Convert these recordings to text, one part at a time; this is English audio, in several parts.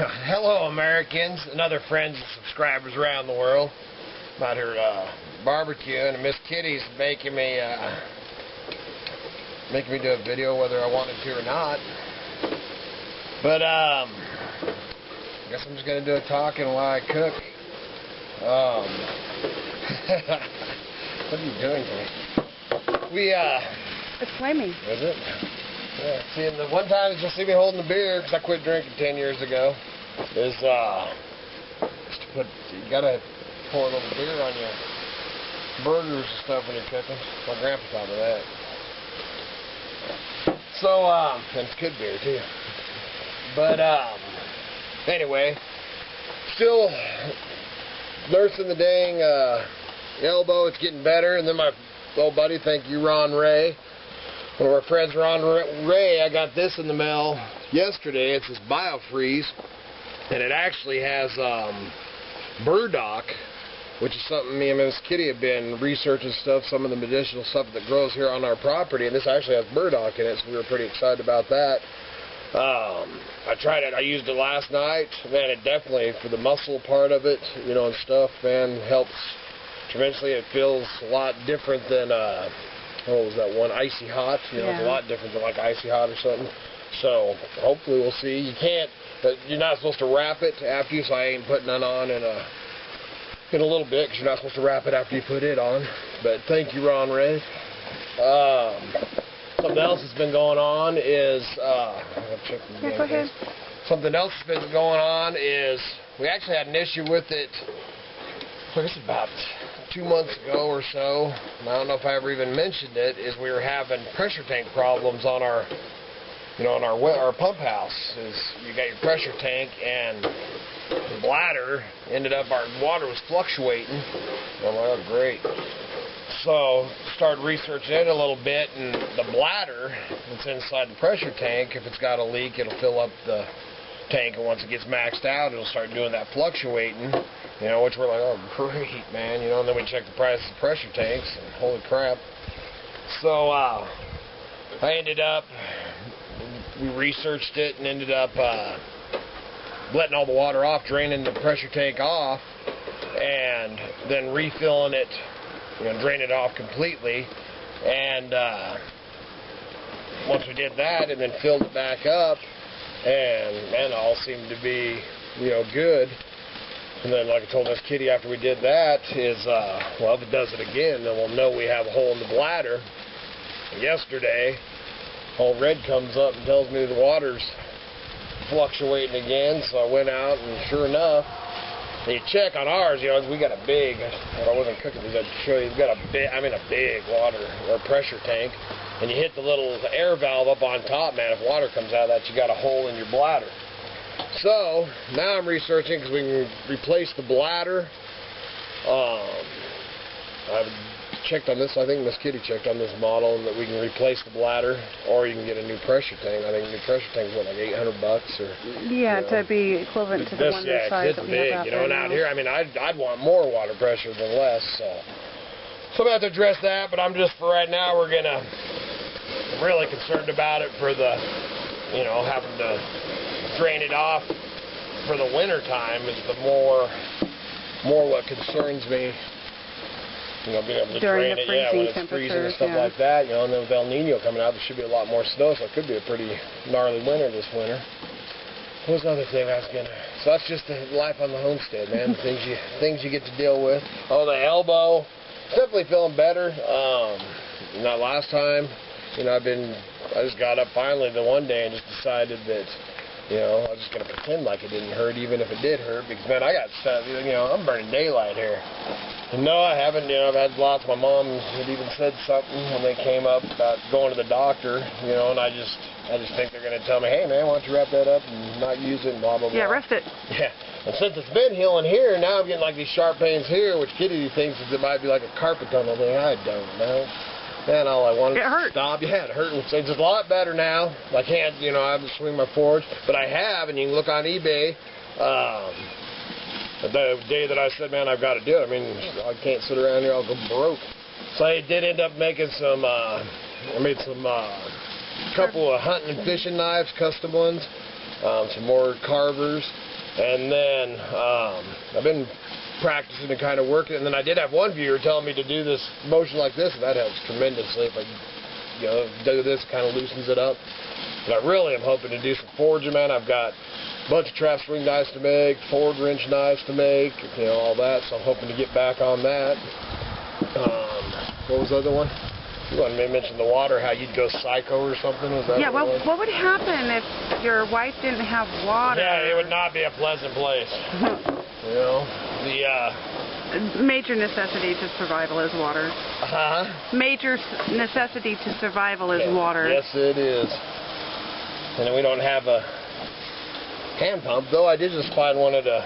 Hello, Americans and other friends and subscribers around the world. I'm out here barbecuing, and Miss Kitty's making me do a video whether I wanted to or not. But I guess I'm just gonna do a talking while I cook. What are you doing to me? It's flaming. Is it? Yeah. See, the one time you'll see me holding the beer, because I quit drinking 10 years ago, is just to put, you gotta pour a little beer on your burgers and stuff when you're cooking. My grandpa taught me that. So, and it's good beer too. But anyway, still nursing the dang elbow. It's getting better. And then my old buddy, thank you, Ron Ray. One of our friends, Ron Ray, I got this in the mail yesterday. It's this biofreeze, and it actually has burdock, which is something me and Miss Kitty have been researching stuff, some of the medicinal stuff that grows here on our property, and this actually has burdock in it, so we were pretty excited about that. I tried it, I used it last night. Man, it definitely, for the muscle part of it, you know, and stuff, man, helps tremendously. It feels a lot different than what was that one, Icy Hot? You know, it's a lot different than like Icy Hot or something. So hopefully we'll see. You can't, you're not supposed to wrap it after you, so I ain't putting it on in a little bit, because you're not supposed to wrap it after you put it on. But thank you, Ron Ray. Something else that's been going on is Go ahead. Something else that's been going on is we actually had an issue with it. I guess about 2 months ago or so. And I don't know if I ever even mentioned it. Is we were having pressure tank problems on our, you know, on our pump house. Is you got your pressure tank and the bladder ended up, our water was fluctuating. I'm like, oh great. So started researching it a little bit, and the bladder that's inside the pressure tank, if it's got a leak, it'll fill up the tank, and once it gets maxed out, it'll start doing that fluctuating, you know, which we're like, oh great, man, you know. And then we check the price of the pressure tanks, and holy crap. So I ended up, we researched it and ended up letting all the water off, draining the pressure tank off, and then refilling it, you know, drain it off completely. And once we did that, and then filled it back up, and man, it all seemed to be, you know, good. And then, like I told Miss Kitty after we did that, is well, if it does it again, then we'll know we have a hole in the bladder. And yesterday, old Red comes up and tells me the water's fluctuating again. So I went out, and sure enough, you check on ours, you know, we got a big, if I wasn't cooking these, I'd show you, we've got a big, I mean a big water or pressure tank, and you hit the little air valve up on top, man, if water comes out of that, you got a hole in your bladder. So now I'm researching, because we can replace the bladder. I've checked on this, I think Miss Kitty checked on this model, and that we can replace the bladder, or you can get a new pressure tank. I think a new pressure tank is what, like $800 or? Yeah, to be equivalent to the one this size that we have out there. You know, and out here, I mean, I'd want more water pressure than less. So I'm gonna have to address that, but I'm just, for right now, I'm really concerned about it for the, you know, having to drain it off for the winter time is the more what concerns me. You know, being able to drain it, when it's freezing and stuff like that, you know, and then with El Nino coming out, there should be a lot more snow, so it could be a pretty gnarly winter this winter. What was another thing I was so that's just the life on the homestead, man, things you get to deal with. Oh, the elbow, definitely feeling better. Not last time, you know, I just got up finally the one day and just decided that, you know, I was just going to pretend like it didn't hurt, even if it did hurt, because, man, I got stuff, you know, I'm burning daylight here. No, I haven't. You know, I've had lots. My mom had even said something when they came up about going to the doctor, you know, and I just think they're going to tell me, hey, man, why don't you wrap that up and not use it and blah, blah, blah. Yeah, rest it. Yeah. And since it's been healing here, now I'm getting like these sharp pains here, which Kitty thinks it might be like a carpet tunnel thing. I don't know. Man, all I wanted to stop. Yeah, it hurt. It's a lot better now. I can't, you know, I haven't swing my forge, but I have, and you can look on eBay. The day that I said, man, I've got to do it. I mean, I can't sit around here, I'll go broke. So I did end up making some, I made some couple of hunting and fishing knives, custom ones, some more carvers, And then I've been practicing and kind of working, and then I did have one viewer telling me to do this motion like this, and that helps tremendously. If I, do this, kind of loosens it up. But I really am hoping to do some forging, man. I've got a bunch of trap swing knives to make, forward wrench knives to make, all that. So I'm hoping to get back on that. What was the other one? You wanted me to mention the water, how you'd go psycho or something? Was that what would happen if your wife didn't have water? Yeah, it would not be a pleasant place. Major necessity to survival is water. Major necessity to survival is water. Yes, it is. And then we don't have a hand pump, though. I did just find one at a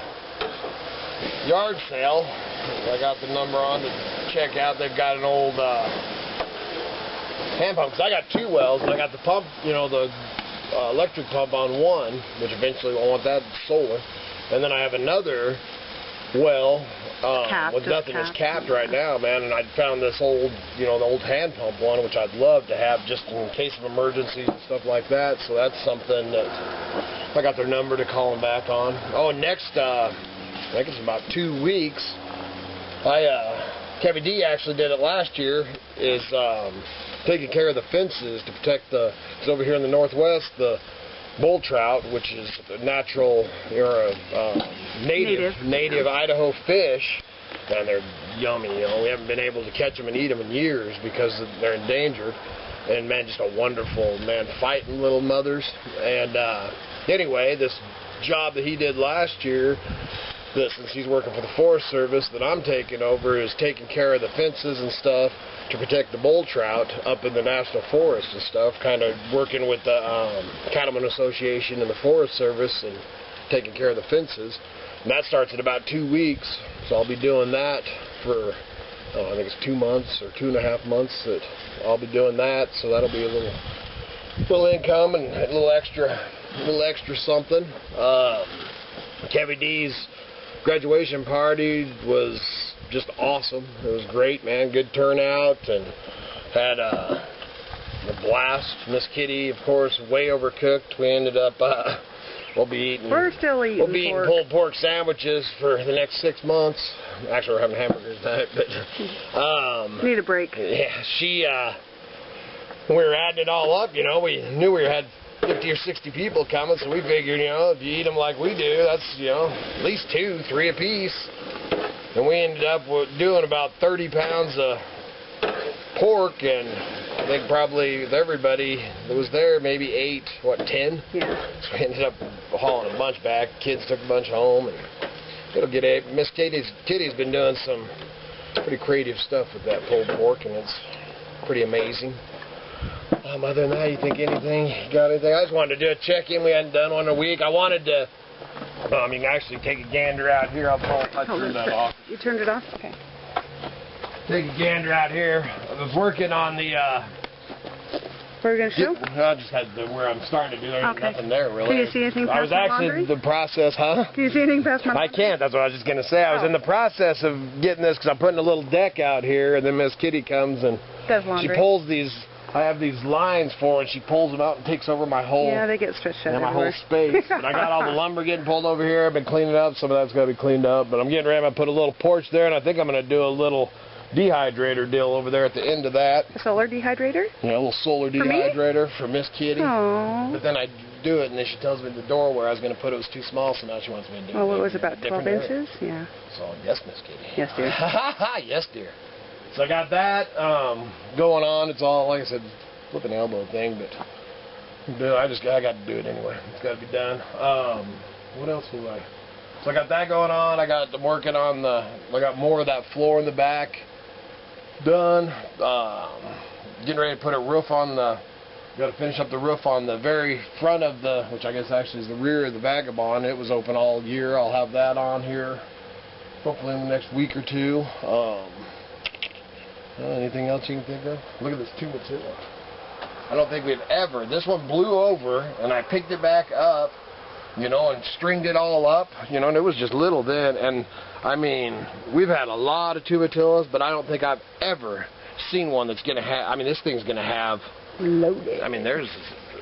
yard sale. I got the number on to check out. They've got an old hand pump, because I got 2 wells, and I got the pump, the electric pump on one, which eventually I want that solar, and then I have another well with nothing that's capped right now, man, and I found this old, the old hand pump one, which I'd love to have just in case of emergencies and stuff like that, so that's something that I got their number to call them back on. Oh, and next, I think it's about 2 weeks, Kevin D actually did it last year, is taking care of the fences to protect because over here in the northwest, the bull trout, which is a natural, native Idaho fish, and they're yummy, we haven't been able to catch them and eat them in years because they're endangered, and man, just a wonderful, fighting little mothers, and anyway, this job that he did last year, since he's working for the Forest Service, that I'm taking over is taking care of the fences and stuff to protect the bull trout up in the National Forest and stuff, kind of working with the Cattlemen Association and the Forest Service and taking care of the fences. And that starts in about 2 weeks, so I'll be doing that for, I think it's 2 months or 2.5 months that I'll be doing that, so that'll be a little income and a little extra something. Kevin D's graduation party was just awesome. It was great, man. Good turnout, and had a blast. Miss Kitty, of course, way overcooked. We ended up we'll be eating pulled pork sandwiches for the next 6 months. Actually, we're having hamburgers tonight, but need a break. Yeah, when we were adding it all up, we knew we had 50 or 60 people coming, so we figured, if you eat them like we do, that's, at least 2, 3 apiece. And we ended up doing about 30 pounds of pork, and I think probably with everybody that was there, maybe 10? Yeah. So we ended up hauling a bunch back. Kids took a bunch home, and it'll get it. Miss Kitty's been doing some pretty creative stuff with that pulled pork, and it's pretty amazing. Other than that, you think anything? You got anything? I just wanted to do a check-in. We hadn't done one in a week. I wanted to. You can actually take a gander out here. I turned that off. You turned it off? Okay. Take a gander out here. I was working on the. Where are we going to show? I just had where I'm starting to do. There's nothing there really. Can you see anything past my laundry? I was actually in the process, huh? Can you see anything past my laundry? I can't. That's what I was just going to say. I was in the process of getting this because I'm putting a little deck out here, and then Miss Kitty comes and she pulls these. I have these lines for her, and she pulls them out and takes over my whole. Yeah, they get stretched out. My whole space. But I got all the lumber getting pulled over here. I've been cleaning up. Some of that's got to be cleaned up. But I'm getting ready to put a little porch there, and I think I'm going to do a little dehydrator deal over there at the end of that. A solar dehydrator? Yeah, a little solar dehydrator for Miss Kitty. Aww. But then I do it, and then she tells me the door where I was going to put it was too small, so now she wants me to do it. Oh, what was it, about 12 inches? Yeah. So, yes, Miss Kitty. Yes, dear. Yes, dear. So I got that going on. It's all, like I said, flipping elbow thing, but I got to do it anyway. It's got to be done. What else was I? So I got that going on. I got working on I got more of that floor in the back done. Getting ready to put a roof on got to finish up the roof on the very front of which I guess actually is the rear of the Vagabond. It was open all year. I'll have that on here hopefully in the next week or 2. Anything else you can think of? Look at this tubatilla. I don't think we've ever. This one blew over, and I picked it back up, and stringed it all up, and it was just little then. And I mean, we've had a lot of tubatillas, but I don't think I've ever seen one that's gonna have. I mean, this thing's gonna have. Loaded. I mean, there's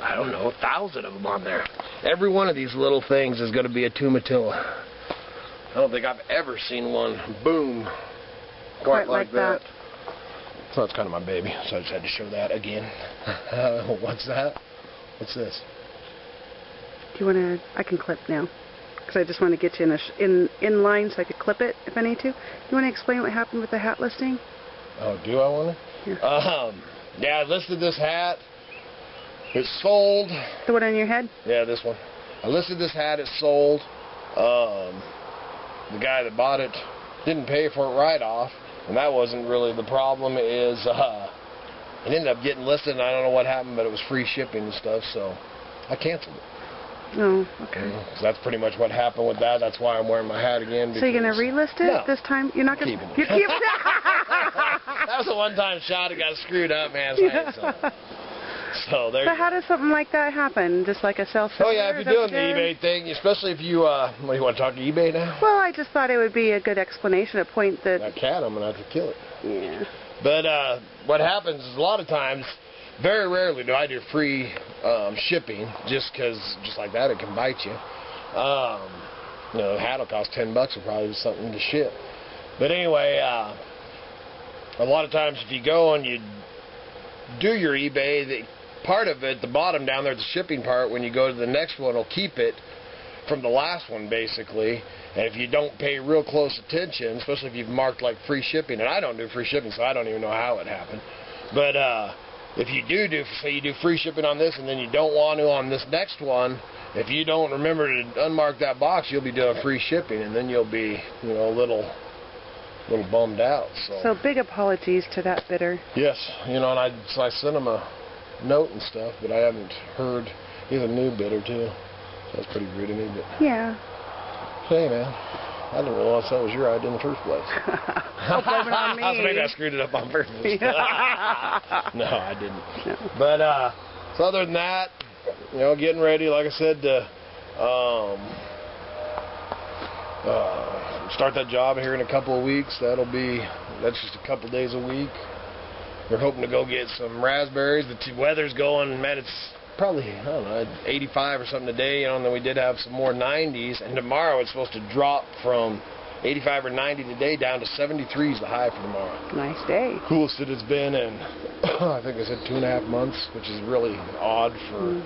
I don't know, 1,000 of them on there. Every one of these little things is going to be a tomatilla. I don't think I've ever seen one boom quite like that. So that's kind of my baby, so I just had to show that again. What's that? What's this? Do you want to? I can clip now, because I just want to get you in line so I could clip it if I need to. You want to explain what happened with the hat listing? Oh, do I want to? Yeah. Yeah, I listed this hat. It's sold. The one on your head? Yeah, this one. I listed this hat. It's sold. The guy that bought it didn't pay for it right off, and that wasn't really the problem. It ended up getting listed, and I don't know what happened, but it was free shipping and stuff, so I canceled it. Oh, okay. So that's pretty much what happened with that. That's why I'm wearing my hat again. So you're going to relist it this time? You're not going to keep it. That was a one-time shot. It got screwed up, man. So there. But how does something like that happen? Just like a self-seller? Oh yeah, if you're doing the eBay thing, especially if you, what, you want to talk eBay now? Well, I just thought it would be a good explanation, a point that... That cat, I'm going to have to kill it. Yeah. But what happens is a lot of times, very rarely do I do free shipping, just like that, it can bite you. You know, the hat will cost $10 or probably something to ship. But anyway, a lot of times if you go and you do your eBay, part of it, the bottom down there, the shipping part, when you go to the next one, will keep it from the last one, basically. And if you don't pay real close attention, especially if you've marked like free shipping, and I don't do free shipping, so I don't even know how it happened. But if you say you do free shipping on this, and then you don't want to on this next one, if you don't remember to unmark that box, you'll be doing free shipping, and then you'll be, you know, a little bummed out. So big apologies to that bidder. Yes, you know, and I sent him a note and stuff, but I haven't heard. He's a new bidder too, so that's pretty rude of me. But yeah. Hey man, I didn't realize that was your idea in the first place. Don't blame it on me. So maybe I screwed it up on purpose. No, I didn't. No. But so other than that, you know, getting ready, like I said, to start that job here in a couple of weeks. That's just a couple days a week. We're hoping to go get some raspberries. The weather's going, man, it's probably, I don't know, 85 or something today, you know, and then we did have some more 90s, and tomorrow it's supposed to drop from 85 or 90 today down to 73 is the high for tomorrow. Nice day. Coolest it has been in, I think I said 2.5 months, which is really odd for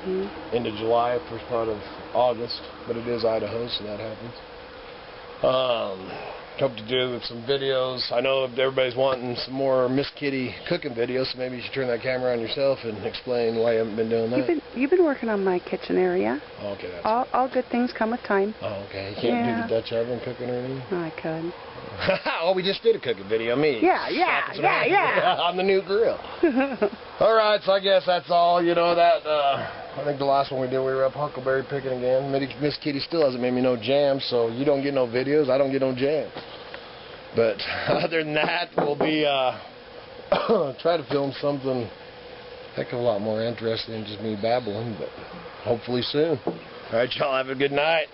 end of July, first part of August, but it is Idaho, so that happens. Hope to do some videos. I know everybody's wanting some more Miss Kitty cooking videos, so maybe you should turn that camera on yourself and explain why you haven't been doing that. You've been working on my kitchen area. Oh, okay, that's all good things come with time. Oh, okay. You can't do the Dutch oven cooking or anything? Oh, I could. Oh, we just did a cooking video, me. Yeah. On the new grill. All right, so I guess that's all. You know, I think the last one we did, we were up huckleberry picking again. Miss Kitty still hasn't made me no jam, so you don't get no videos, I don't get no jam. But other than that, we'll be try to film something heck of a lot more interesting than just me babbling, but hopefully soon. All right, y'all have a good night.